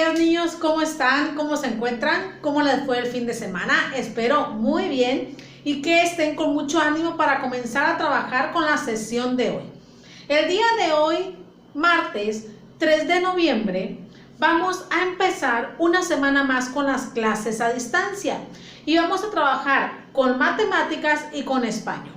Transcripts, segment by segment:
días, niños, ¿cómo están? ¿Cómo se encuentran? ¿Cómo les fue el fin de semana? Espero muy bien y que estén con mucho ánimo para comenzar a trabajar con la sesión de hoy. El día de hoy, martes 3 de noviembre, vamos a empezar una semana más con las clases a distancia y vamos a trabajar con matemáticas y con español.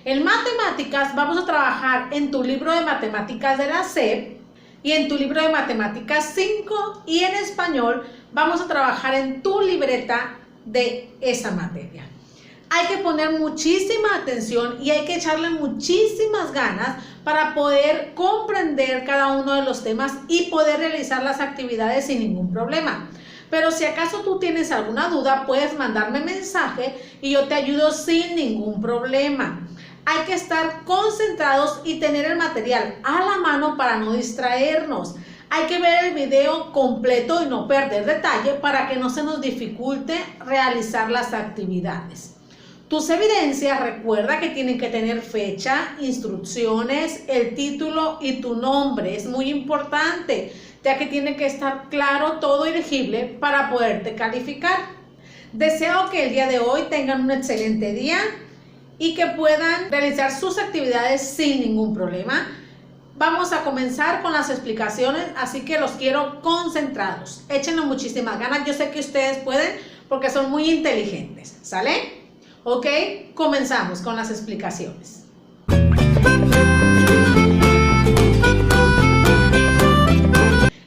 En matemáticas vamos a trabajar en tu libro de matemáticas de la SEP y en tu libro de matemáticas 5, y en español vamos a trabajar en tu libreta de esa materia. Hay que poner muchísima atención y hay que echarle muchísimas ganas para poder comprender cada uno de los temas y poder realizar las actividades sin ningún problema. Pero si acaso tú tienes alguna duda, puedes mandarme mensaje y yo te ayudo sin ningún problema. Hay que estar concentrados y tener el material a la mano para no distraernos. Hay que ver el video completo y no perder detalle para que no se nos dificulte realizar las actividades. Tus evidencias, recuerda que tienen que tener fecha, instrucciones, el título y tu nombre. Es muy importante, ya que tiene que estar claro todo y legible para poderte calificar. Deseo que el día de hoy tengan un excelente día y que puedan realizar sus actividades sin ningún problema. Vamos a comenzar con las explicaciones, así que los quiero concentrados. Échenle muchísimas ganas, yo sé que ustedes pueden porque son muy inteligentes, ¿sale? Ok, comenzamos con las explicaciones.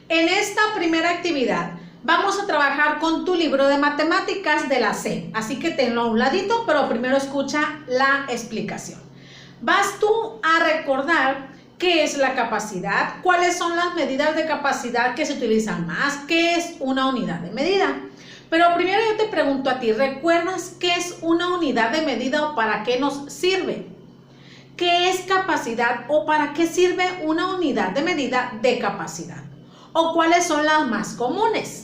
En esta primera actividad vamos a trabajar con tu libro de matemáticas de la SEP, así que tenlo a un ladito, pero primero escucha la explicación. Vas tú a recordar qué es la capacidad, cuáles son las medidas de capacidad que se utilizan más, qué es una unidad de medida. Pero primero yo te pregunto a ti, ¿recuerdas qué es una unidad de medida o para qué nos sirve? ¿Qué es capacidad o para qué sirve una unidad de medida de capacidad? ¿O cuáles son las más comunes?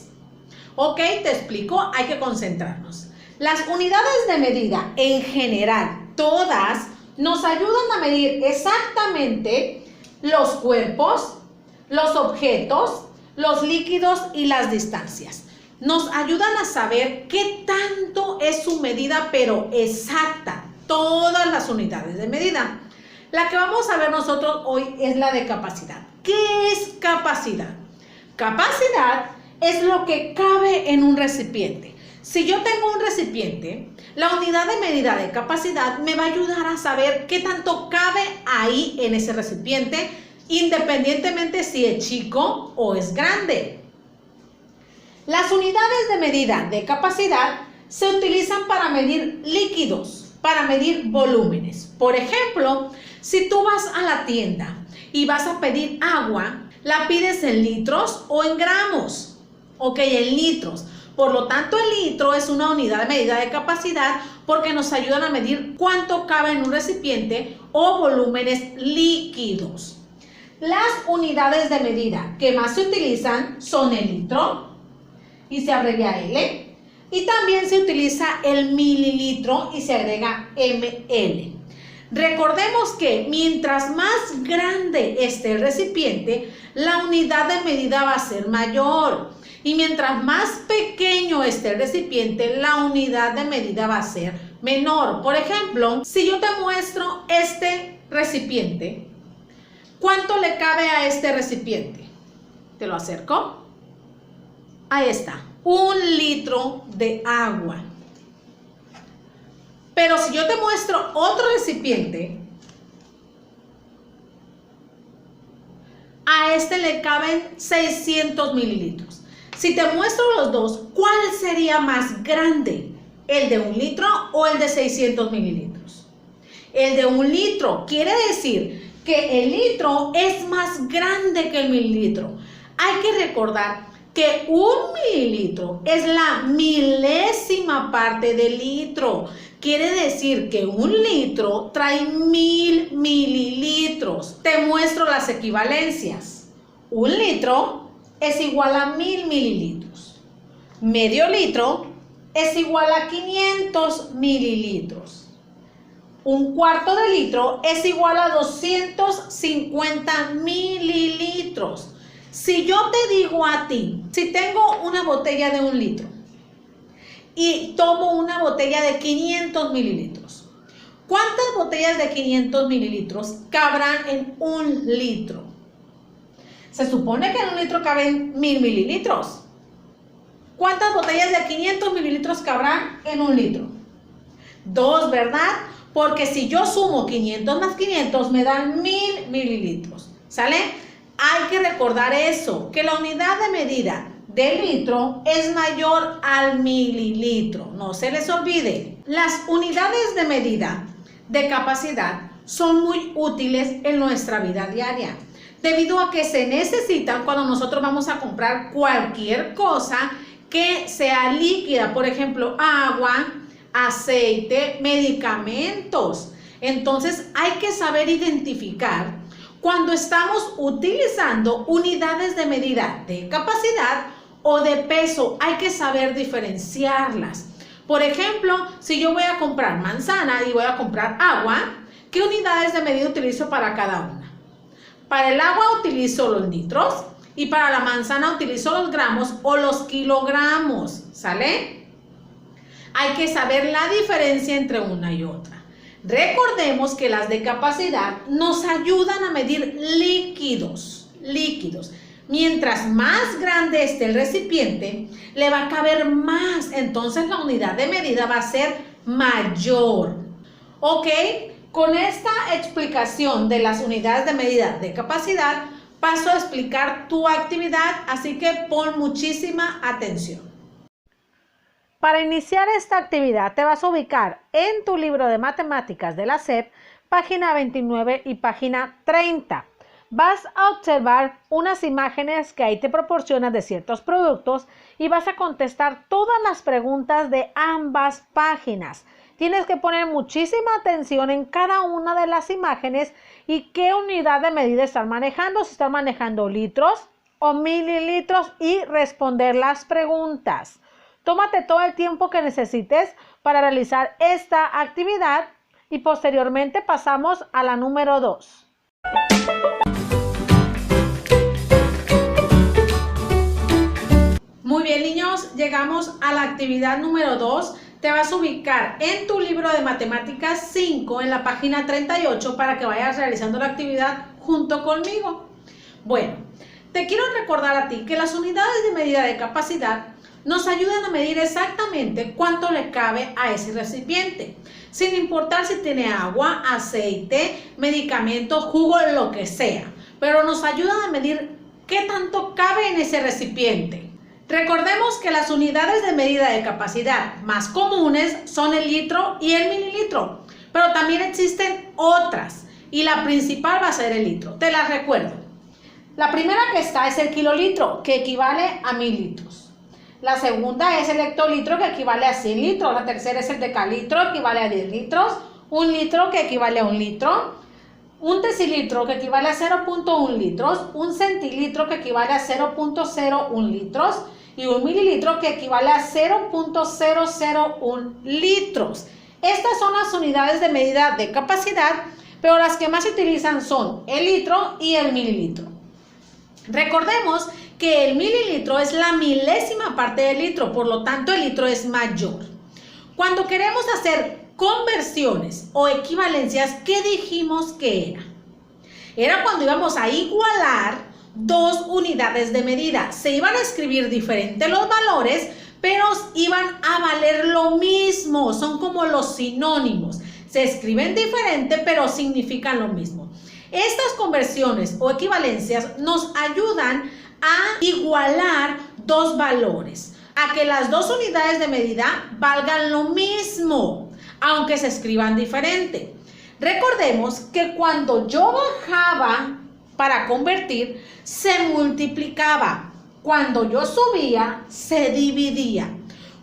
Ok, te explico, hay que concentrarnos. Las unidades de medida en general, todas, nos ayudan a medir exactamente los cuerpos, los objetos, los líquidos y las distancias. Nos ayudan a saber qué tanto es su medida, pero exacta, todas las unidades de medida. La que vamos a ver nosotros hoy es la de capacidad. ¿Qué es capacidad? Capacidad es lo que cabe en un recipiente. Si yo tengo un recipiente, la unidad de medida de capacidad me va a ayudar a saber qué tanto cabe ahí en ese recipiente, independientemente si es chico o es grande. Las unidades de medida de capacidad se utilizan para medir líquidos, para medir volúmenes. Por ejemplo, si tú vas a la tienda y vas a pedir agua, la pides en litros o en gramos. Ok, en litros. Por lo tanto, el litro es una unidad de medida de capacidad porque nos ayudan a medir cuánto cabe en un recipiente o volúmenes líquidos. Las unidades de medida que más se utilizan son el litro y se abrevia L, y también se utiliza el mililitro y se agrega ml. Recordemos que mientras más grande esté el recipiente, la unidad de medida va a ser mayor. Y mientras más pequeño esté el recipiente, la unidad de medida va a ser menor. Por ejemplo, si yo te muestro este recipiente, ¿cuánto le cabe a este recipiente? Te lo acerco. Ahí está, 1 litro de agua. Pero si yo te muestro otro recipiente, a este le caben 600 mililitros. Si te muestro los dos, ¿cuál sería más grande? ¿El de 1 litro o el de 600 mililitros? El de 1 litro quiere decir que el litro es más grande que el mililitro. Hay que recordar que 1 mililitro es la milésima parte del litro. Quiere decir que 1 litro trae 1000 mililitros. Te muestro las equivalencias. 1 litro es igual a 1000 mililitros. Medio litro es igual a 500 mililitros. 1/4 de litro es igual a 250 mililitros. Si yo te digo a ti, si tengo una botella de 1 litro y tomo una botella de 500 mililitros, ¿cuántas botellas de 500 mililitros cabrán en 1 litro? Se supone que en 1 litro caben 1000 mililitros. ¿Cuántas botellas de 500 mililitros cabrán en 1 litro? 2, ¿verdad? Porque si yo sumo 500 más 500 me dan 1000 mililitros. ¿Sale? Hay que recordar eso, que la unidad de medida del litro es mayor al mililitro. No se les olvide. Las unidades de medida de capacidad son muy útiles en nuestra vida diaria, debido a que se necesitan cuando nosotros vamos a comprar cualquier cosa que sea líquida, por ejemplo, agua, aceite, medicamentos. Entonces hay que saber identificar cuando estamos utilizando unidades de medida de capacidad o de peso. Hay que saber diferenciarlas. Por ejemplo, si yo voy a comprar manzana y voy a comprar agua, ¿qué unidades de medida utilizo para cada una? Para el agua utilizo los litros y para la manzana utilizo los gramos o los kilogramos, ¿sale? Hay que saber la diferencia entre una y otra. Recordemos que las de capacidad nos ayudan a medir líquidos. Mientras más grande esté el recipiente, le va a caber más, entonces la unidad de medida va a ser mayor. ¿Ok? Con esta explicación de las unidades de medida de capacidad, paso a explicar tu actividad, así que pon muchísima atención. Para iniciar esta actividad te vas a ubicar en tu libro de matemáticas de la SEP, página 29 y página 30. Vas a observar unas imágenes que ahí te proporcionan de ciertos productos y vas a contestar todas las preguntas de ambas páginas. Tienes que poner muchísima atención en cada una de las imágenes y qué unidad de medida están manejando, si están manejando litros o mililitros, y responder las preguntas. Tómate todo el tiempo que necesites para realizar esta actividad y posteriormente pasamos a la número 2. Muy bien, niños, llegamos a la actividad número 2. Te vas a ubicar en tu libro de matemáticas 5 en la página 38 para que vayas realizando la actividad junto conmigo. Bueno, te quiero recordar a ti que las unidades de medida de capacidad nos ayudan a medir exactamente cuánto le cabe a ese recipiente, sin importar si tiene agua, aceite, medicamentos, jugo, lo que sea, pero nos ayudan a medir qué tanto cabe en ese recipiente. Recordemos que las unidades de medida de capacidad más comunes son el litro y el mililitro, pero también existen otras y la principal va a ser el litro. Te las recuerdo. La primera que está es el kilolitro, que equivale a 1000 litros. La segunda es el hectolitro, que equivale a 100 litros. La tercera es el decalitro, que equivale a 10 litros. Un litro, que equivale a 1 litro. Un decilitro, que equivale a 0.1 litros. Un centilitro, que equivale a 0.01 litros. Y un mililitro, que equivale a 0.001 litros. Estas son las unidades de medida de capacidad, pero las que más se utilizan son el litro y el mililitro. Recordemos que el mililitro es la milésima parte del litro, por lo tanto el litro es mayor. Cuando queremos hacer conversiones o equivalencias, ¿qué dijimos que era? Era cuando íbamos a igualar dos unidades de medida. Se iban a escribir diferentes los valores, pero iban a valer lo mismo. Son como los sinónimos. Se escriben diferente, pero significan lo mismo. Estas conversiones o equivalencias nos ayudan a igualar dos valores, a que las dos unidades de medida valgan lo mismo, aunque se escriban diferente. Recordemos que cuando yo bajaba para convertir, se multiplicaba. Cuando yo subía, se dividía.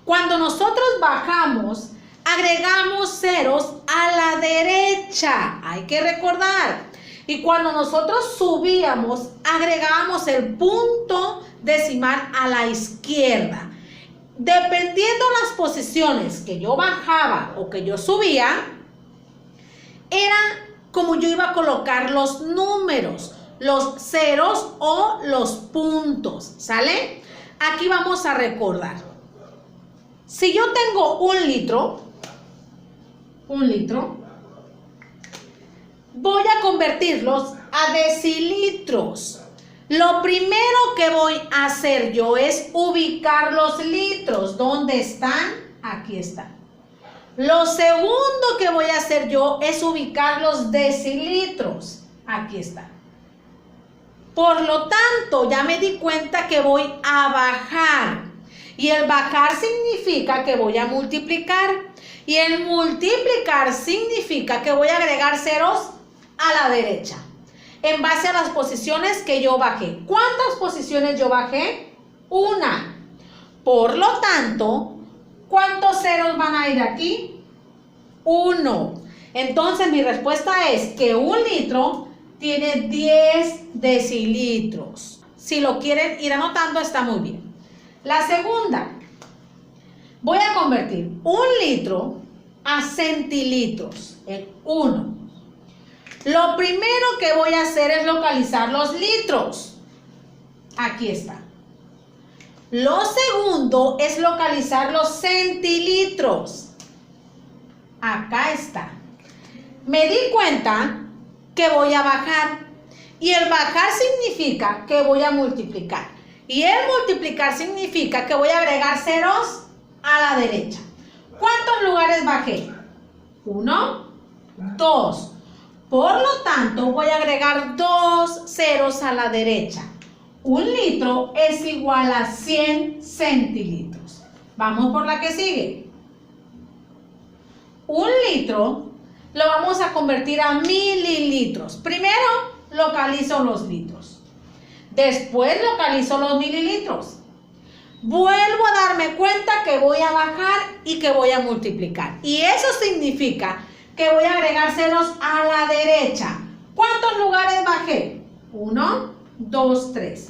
Cuando nosotros bajamos, agregamos ceros a la derecha. Hay que recordar. Y cuando nosotros subíamos, agregábamos el punto decimal a la izquierda. Dependiendo las posiciones que yo bajaba o que yo subía, era como yo iba a colocar los números. los ceros o los puntos, ¿sale? Aquí vamos a recordar. Si yo tengo un litro, voy a convertirlos a decilitros. Lo primero que voy a hacer yo es ubicar los litros. ¿Dónde están? Aquí están. Lo segundo que voy a hacer yo es ubicar los decilitros. Aquí están. Por lo tanto, ya me di cuenta que voy a bajar. Y el bajar significa que voy a multiplicar. Y el multiplicar significa que voy a agregar ceros a la derecha, en base a las posiciones que yo bajé. ¿Cuántas posiciones yo bajé? Una. Por lo tanto, ¿cuántos ceros van a ir aquí? 1. Entonces mi respuesta es que un litro tiene 10 decilitros. Si lo quieren ir anotando, está muy bien. La segunda, voy a convertir un litro a centilitros, en 1. Lo primero que voy a hacer es localizar los litros. Aquí está. Lo segundo es localizar los centilitros. Acá está. Me di cuenta que voy a bajar. Y el bajar significa que voy a multiplicar. Y el multiplicar significa que voy a agregar ceros a la derecha. ¿Cuántos lugares bajé? 1, 2. Por lo tanto, voy a agregar 2 ceros a la derecha. Un litro es igual a 100 centilitros. Vamos por la que sigue. Un litro lo vamos a convertir a mililitros. Primero localizo los litros. Después localizo los mililitros. Vuelvo a darme cuenta que voy a bajar y que voy a multiplicar. Y eso significa que voy a agregar ceros a la derecha. ¿Cuántos lugares bajé? 1, 2, 3.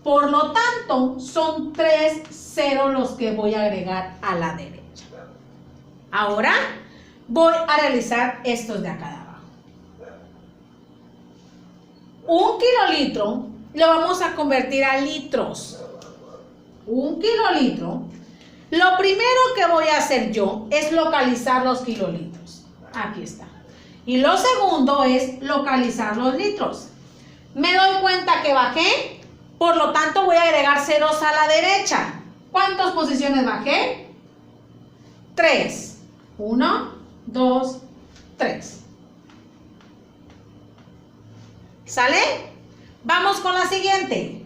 Por lo tanto, son 3 ceros los que voy a agregar a la derecha. Ahora voy a realizar estos de acá de abajo. Un kilolitro lo vamos a convertir a litros. Un kilolitro. Lo primero que voy a hacer yo es localizar los kilolitros. Aquí está. Y lo segundo es localizar los litros. Me doy cuenta que bajé, por lo tanto voy a agregar ceros a la derecha. ¿Cuántas posiciones bajé? 3. 1, 2, 3. ¿Sale? Vamos con la siguiente.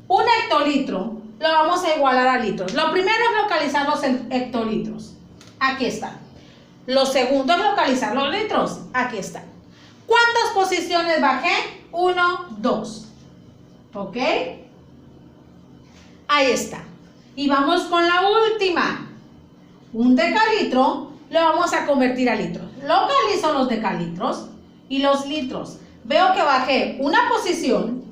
Un hectolitro lo vamos a igualar a litros. Lo primero es localizar los hectolitros. Aquí está. Lo segundo es localizar los litros. Aquí está. ¿Cuántas posiciones bajé? 1, 2. ¿Ok? Ahí está. Y vamos con la última. Un decalitro lo vamos a convertir a litros. Localizo los decalitros y los litros. Veo que bajé una posición.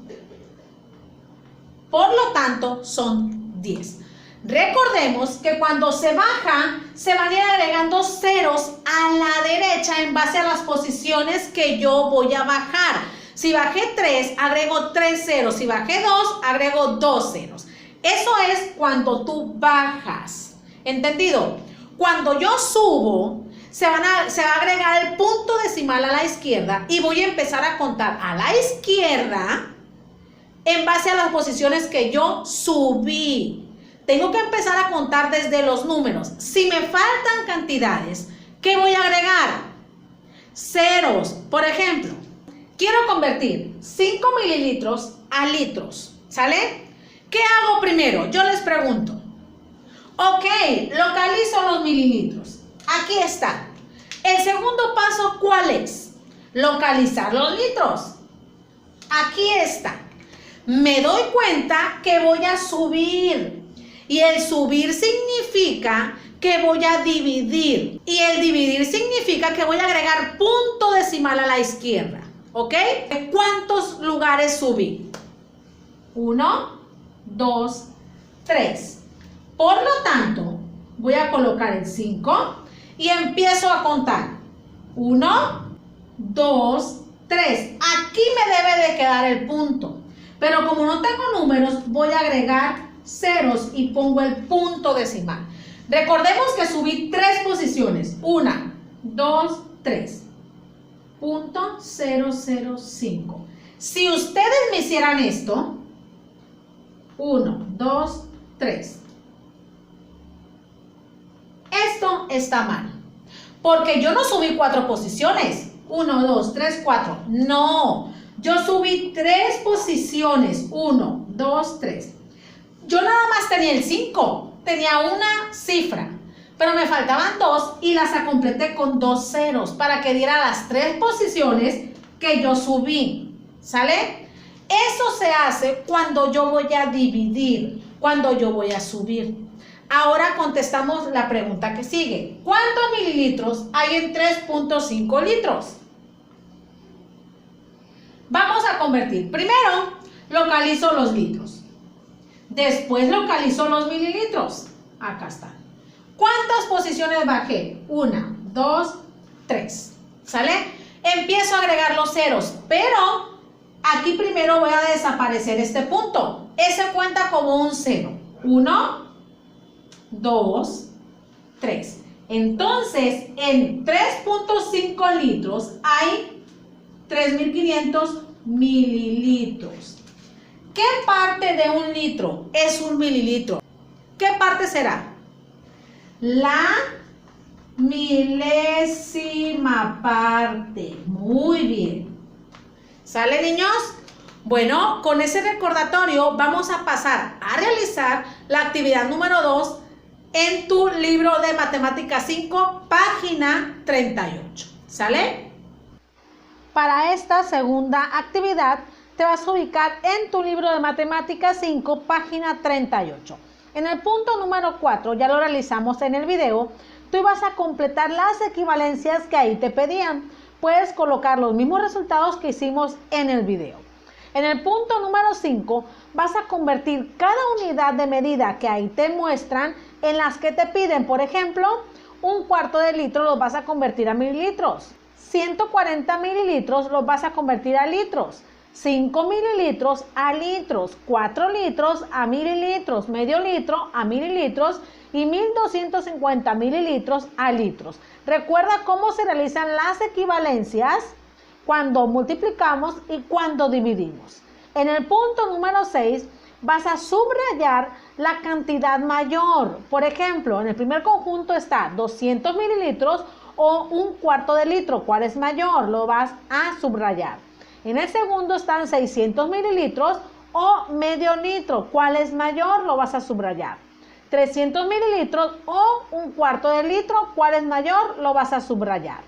Por lo tanto, son 10. Recordemos que cuando se baja, se van a ir agregando ceros a la derecha en base a las posiciones que yo voy a bajar. Si bajé 3, agrego 3 ceros. Si bajé 2, agrego 2 ceros. Eso es cuando tú bajas. ¿Entendido? Cuando yo subo, se va a agregar el punto decimal a la izquierda y voy a empezar a contar a la izquierda en base a las posiciones que yo subí. Tengo que empezar a contar desde los números. Si me faltan cantidades, ¿qué voy a agregar? Ceros. Por ejemplo, quiero convertir 5 mililitros a litros. ¿Sale? ¿Qué hago primero? Yo les pregunto. Ok, localizo los mililitros. Aquí está. El segundo paso, ¿cuál es? Localizar los litros. Aquí está. Me doy cuenta que voy a subir. Y el subir significa que voy a dividir. Y el dividir significa que voy a agregar punto decimal a la izquierda. ¿Ok? ¿Cuántos lugares subí? 1, 2, 3. Por lo tanto, voy a colocar el 5 y empiezo a contar. 1, 2, 3. Aquí me debe de quedar el punto. Pero como no tengo números, voy a agregar ceros y pongo el punto decimal. Recordemos que subí 3 posiciones. 1, 2, 3. Punto 005. Si ustedes me hicieran esto, 1, 2, 3. Esto está mal. Porque yo no subí 4 posiciones. 1, 2, 3, 4. No. Yo subí 3 posiciones. 1, 2, 3. Yo nada más tenía el 5. Tenía una cifra. Pero me faltaban 2 y las completé con 2 ceros para que diera las 3 posiciones que yo subí. ¿Sale? Eso se hace cuando yo voy a dividir, cuando yo voy a subir. Ahora contestamos la pregunta que sigue. ¿Cuántos mililitros hay en 3.5 litros? Vamos a convertir. Primero, localizo los litros. Después localizo los mililitros. Acá están. ¿Cuántas posiciones bajé? 1, 2, 3. ¿Sale? Empiezo a agregar los ceros, pero aquí primero voy a desaparecer este punto. Ese cuenta como un cero. 1, 2, 3. Entonces, en 3.5 litros hay 3.500 mililitros. ¿Qué parte de un litro es un mililitro? ¿Qué parte será? La milésima parte. Muy bien. ¿Sale, niños? Bueno, con ese recordatorio vamos a pasar a realizar la actividad número 2 en tu libro de Matemáticas 5, página 38. ¿Sale? Para esta segunda actividad te vas a ubicar en tu libro de Matemáticas 5, página 38. En el punto número 4, ya lo realizamos en el video, tú ibas a completar las equivalencias que ahí te pedían. Puedes colocar los mismos resultados que hicimos en el video. En el punto número 5, vas a convertir cada unidad de medida que ahí te muestran en las que te piden. Por ejemplo, un cuarto de litro los vas a convertir a mililitros. 140 mililitros los vas a convertir a litros. 5 mililitros a litros, 4 litros a mililitros, medio litro a mililitros y 1250 mililitros a litros. Recuerda cómo se realizan las equivalencias cuando multiplicamos y cuando dividimos. En el punto número 6 vas a subrayar la cantidad mayor. Por ejemplo, en el primer conjunto está 200 mililitros o un cuarto de litro. ¿Cuál es mayor? Lo vas a subrayar. En el segundo están 600 mililitros o medio litro. ¿Cuál es mayor? Lo vas a subrayar. 300 mililitros o un cuarto de litro. ¿Cuál es mayor? Lo vas a subrayar.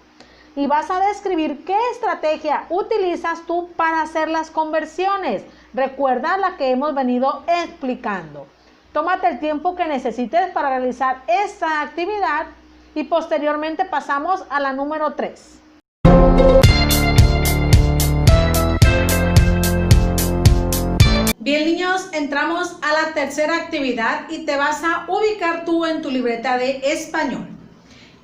Y vas a describir qué estrategia utilizas tú para hacer las conversiones. Recuerda la que hemos venido explicando. Tómate el tiempo que necesites para realizar esta actividad y posteriormente pasamos a la número 3. Bien, niños, entramos a la tercera actividad y te vas a ubicar tú en tu libreta de español.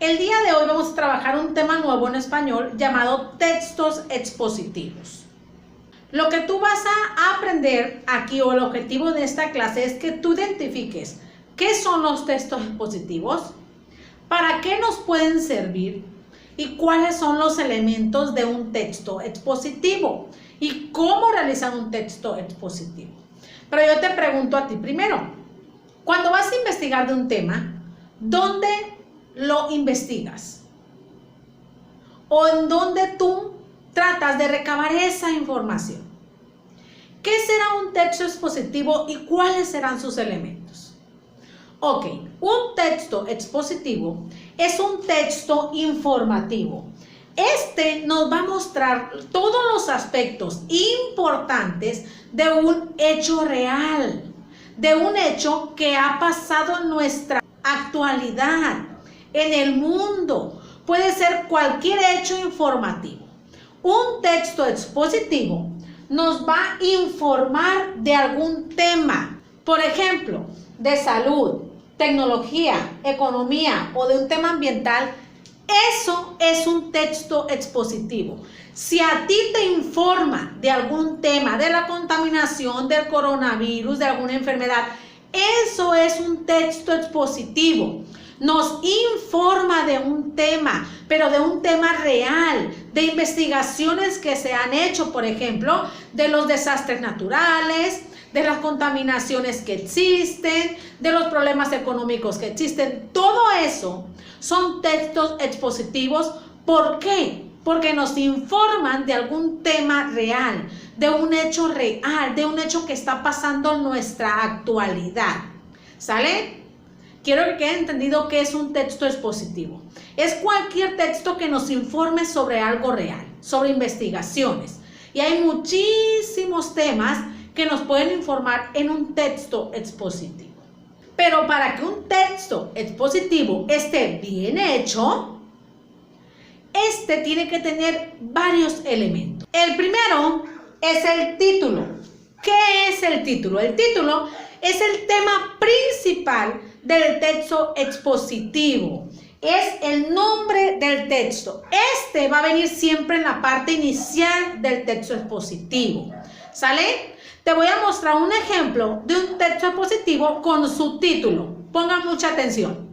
El día de hoy vamos a trabajar un tema nuevo en español llamado textos expositivos. Lo que tú vas a aprender aquí, o el objetivo de esta clase, es que tú identifiques qué son los textos expositivos, para qué nos pueden servir y cuáles son los elementos de un texto expositivo y cómo realizar un texto expositivo. Pero yo te pregunto a ti primero, cuando vas a investigar de un tema, ¿dónde lo investigas? ¿O en dónde tú tratas de recabar esa información? ¿Qué será un texto expositivo y cuáles serán sus elementos? Ok, un texto expositivo es un texto informativo. Este nos va a mostrar todos los aspectos importantes de un hecho real, de un hecho que ha pasado en nuestra actualidad, en el mundo. Puede ser cualquier hecho informativo. Un texto expositivo nos va a informar de algún tema, por ejemplo, de salud, tecnología, economía o de un tema ambiental. Eso es un texto expositivo. Si a ti te informa de algún tema, de la contaminación, del coronavirus, de alguna enfermedad, eso es un texto expositivo. Nos informa de un tema, pero de un tema real, de investigaciones que se han hecho, por ejemplo, de los desastres naturales, de las contaminaciones que existen, de los problemas económicos que existen. Todo eso son textos expositivos. ¿Por qué? Porque nos informan de algún tema real, de un hecho real, de un hecho que está pasando en nuestra actualidad. ¿Sale? Quiero que quede entendido que es un texto expositivo. Es cualquier texto que nos informe sobre algo real, sobre investigaciones. Y hay muchísimos temas que nos pueden informar en un texto expositivo. Pero para que un texto expositivo esté bien hecho, este tiene que tener varios elementos. El primero es el título. ¿Qué es el título? El título es el tema principal del texto expositivo. Es el nombre del texto. Este va a venir siempre en la parte inicial del texto expositivo. ¿Sale? Te voy a mostrar un ejemplo de un texto expositivo con subtítulo. Pongan mucha atención.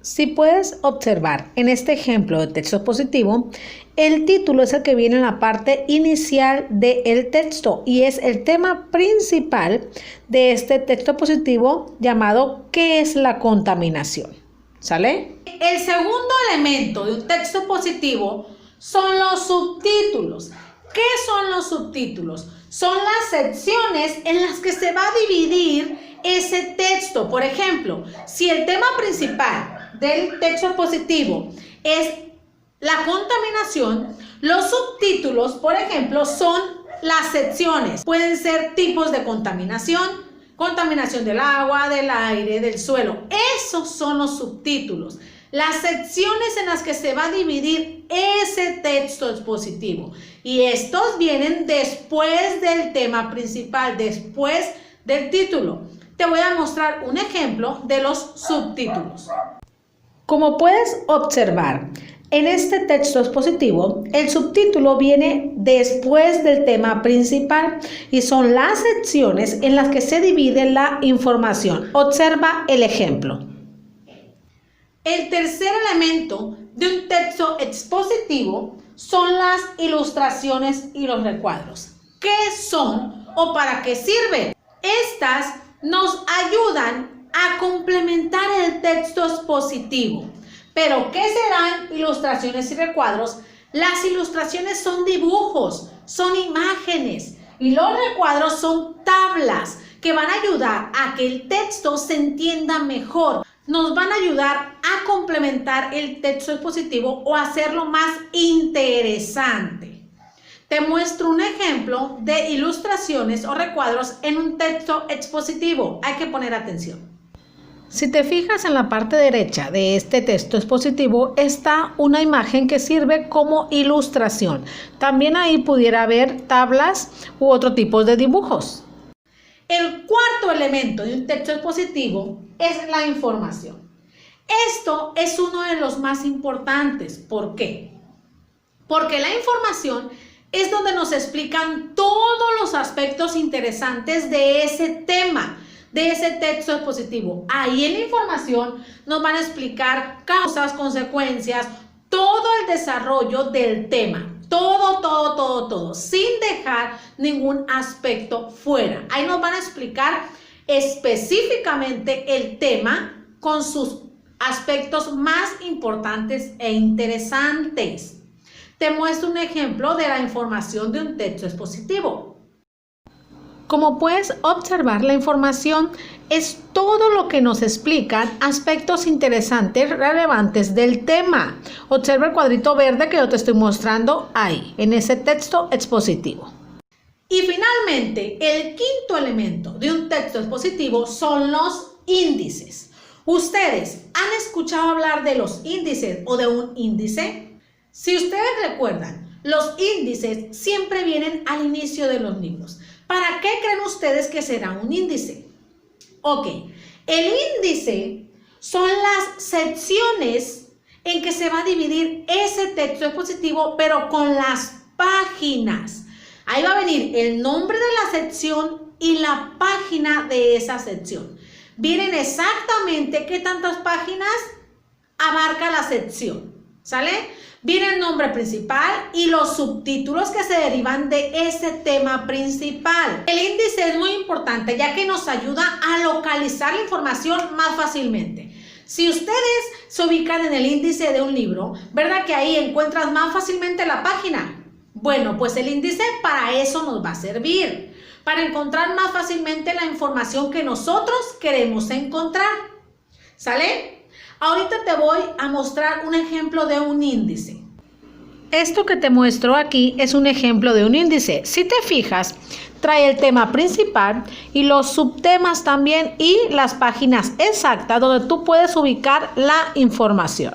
Si puedes observar en este ejemplo de texto expositivo, el título es el que viene en la parte inicial del texto y es el tema principal de este texto expositivo llamado ¿qué es la contaminación? ¿Sale? El segundo elemento de un texto expositivo son los subtítulos. ¿Qué son los subtítulos? Son las secciones en las que se va a dividir ese texto. Por ejemplo, si el tema principal del texto expositivo es la contaminación, los subtítulos, por ejemplo, son las secciones. Pueden ser tipos de contaminación, contaminación del agua, del aire, del suelo. Esos son los subtítulos, las secciones en las que se va a dividir ese texto expositivo. Y estos vienen después del tema principal, después del título. Te voy a mostrar un ejemplo de los subtítulos. Como puedes observar, en este texto expositivo, el subtítulo viene después del tema principal y son las secciones en las que se divide la información. Observa el ejemplo. El tercer elemento de un texto expositivo son las ilustraciones y los recuadros. ¿Qué son o para qué sirven? Estas nos ayudan a complementar el texto expositivo. Pero, ¿qué serán ilustraciones y recuadros? Las ilustraciones son dibujos, son imágenes y los recuadros son tablas que van a ayudar a que el texto se entienda mejor. Nos van a ayudar a complementar el texto expositivo o a hacerlo más interesante. Te muestro un ejemplo de ilustraciones o recuadros en un texto expositivo. Hay que poner atención. Si te fijas en la parte derecha de este texto expositivo está una imagen que sirve como ilustración. También ahí pudiera haber tablas u otro tipo de dibujos. El cuarto elemento de un texto expositivo es la información. Esto es uno de los más importantes. ¿Por qué? Porque la información es donde nos explican todos los aspectos interesantes de ese tema, de ese texto expositivo. Ahí en la información nos van a explicar causas, consecuencias, todo el desarrollo del tema. Todo, sin dejar ningún aspecto fuera. Ahí nos van a explicar específicamente el tema con sus aspectos más importantes e interesantes. Te muestro un ejemplo de la información de un texto expositivo. Como puedes observar, la información es todo lo que nos explican aspectos interesantes, relevantes del tema. Observa el cuadrito verde que yo te estoy mostrando ahí, en ese texto expositivo. Y finalmente, el quinto elemento de un texto expositivo son los índices. ¿Ustedes han escuchado hablar de los índices o de un índice? Si ustedes recuerdan, los índices siempre vienen al inicio de los libros. ¿Para qué creen ustedes que será un índice? Ok, el índice son las secciones en que se va a dividir ese texto expositivo, pero con las páginas. Ahí va a venir el nombre de la sección y la página de esa sección. Vienen exactamente qué tantas páginas abarca la sección, ¿sale? Viene el nombre principal y los subtítulos que se derivan de ese tema principal. El índice es muy importante ya que nos ayuda a localizar la información más fácilmente. Si ustedes se ubican en el índice de un libro, ¿verdad que ahí encuentras más fácilmente la página? Bueno, pues el índice para eso nos va a servir, para encontrar más fácilmente la información que nosotros queremos encontrar. ¿Sale? Ahorita te voy a mostrar un ejemplo de un índice. Esto que te muestro aquí es un ejemplo de un índice. Si te fijas, trae el tema principal y los subtemas también y las páginas exactas donde tú puedes ubicar la información.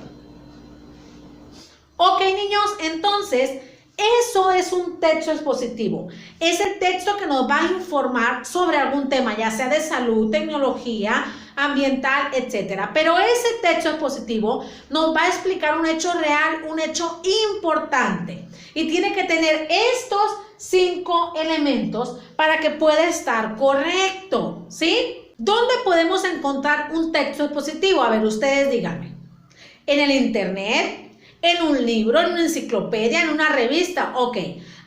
Ok, niños, entonces eso es un texto expositivo. Es el texto que nos va a informar sobre algún tema, ya sea de salud, tecnología, ambiental, etcétera. Pero ese texto expositivo nos va a explicar un hecho real, un hecho importante. Y tiene que tener estos 5 elementos para que pueda estar correcto, ¿sí? ¿Dónde podemos encontrar un texto expositivo? A ver, ustedes díganme. ¿En el internet? ¿En un libro? ¿En una enciclopedia? ¿En una revista? Ok.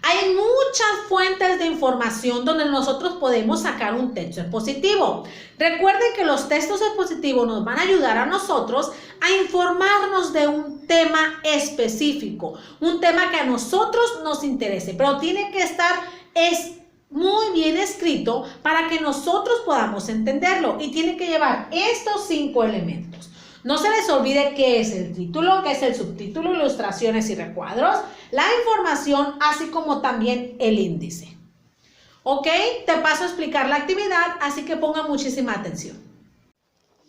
Hay muchas fuentes de información donde nosotros podemos sacar un texto expositivo. Recuerden que los textos expositivos nos van a ayudar a nosotros a informarnos de un tema específico, un tema que a nosotros nos interese, pero tiene que estar muy bien escrito para que nosotros podamos entenderlo y tiene que llevar estos 5 elementos. No se les olvide qué es el título, qué es el subtítulo, ilustraciones y recuadros, la información, así como también el índice. ¿Ok? Te paso a explicar la actividad, así que ponga muchísima atención.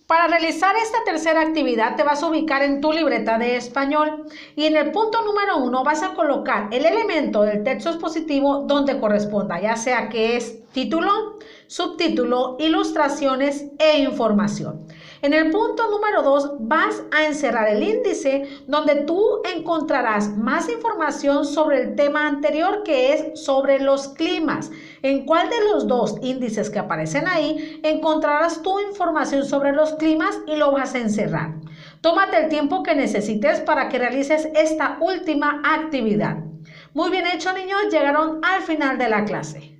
Para realizar esta tercera actividad te vas a ubicar en tu libreta de español y en el punto número 1 vas a colocar el elemento del texto expositivo donde corresponda, ya sea que es título, subtítulo, ilustraciones e información. En el punto número 2 vas a encerrar el índice donde tú encontrarás más información sobre el tema anterior, que es sobre los climas. ¿En cuál de los 2 índices que aparecen ahí encontrarás tu información sobre los climas y lo vas a encerrar? Tómate el tiempo que necesites para que realices esta última actividad. Muy bien hecho, niños, llegaron al final de la clase.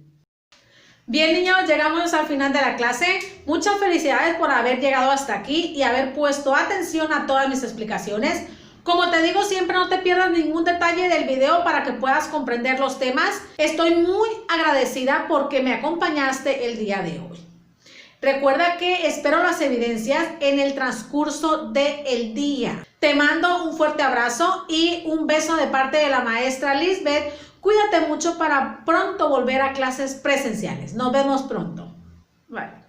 Bien, niños, llegamos al final de la clase. Muchas felicidades por haber llegado hasta aquí y haber puesto atención a todas mis explicaciones. Como te digo siempre, no te pierdas ningún detalle del video para que puedas comprender los temas. Estoy muy agradecida porque me acompañaste el día de hoy. Recuerda que espero las evidencias en el transcurso del día. Te mando un fuerte abrazo y un beso de parte de la maestra Lisbeth. Cuídate mucho para pronto volver a clases presenciales. Nos vemos pronto. Bye.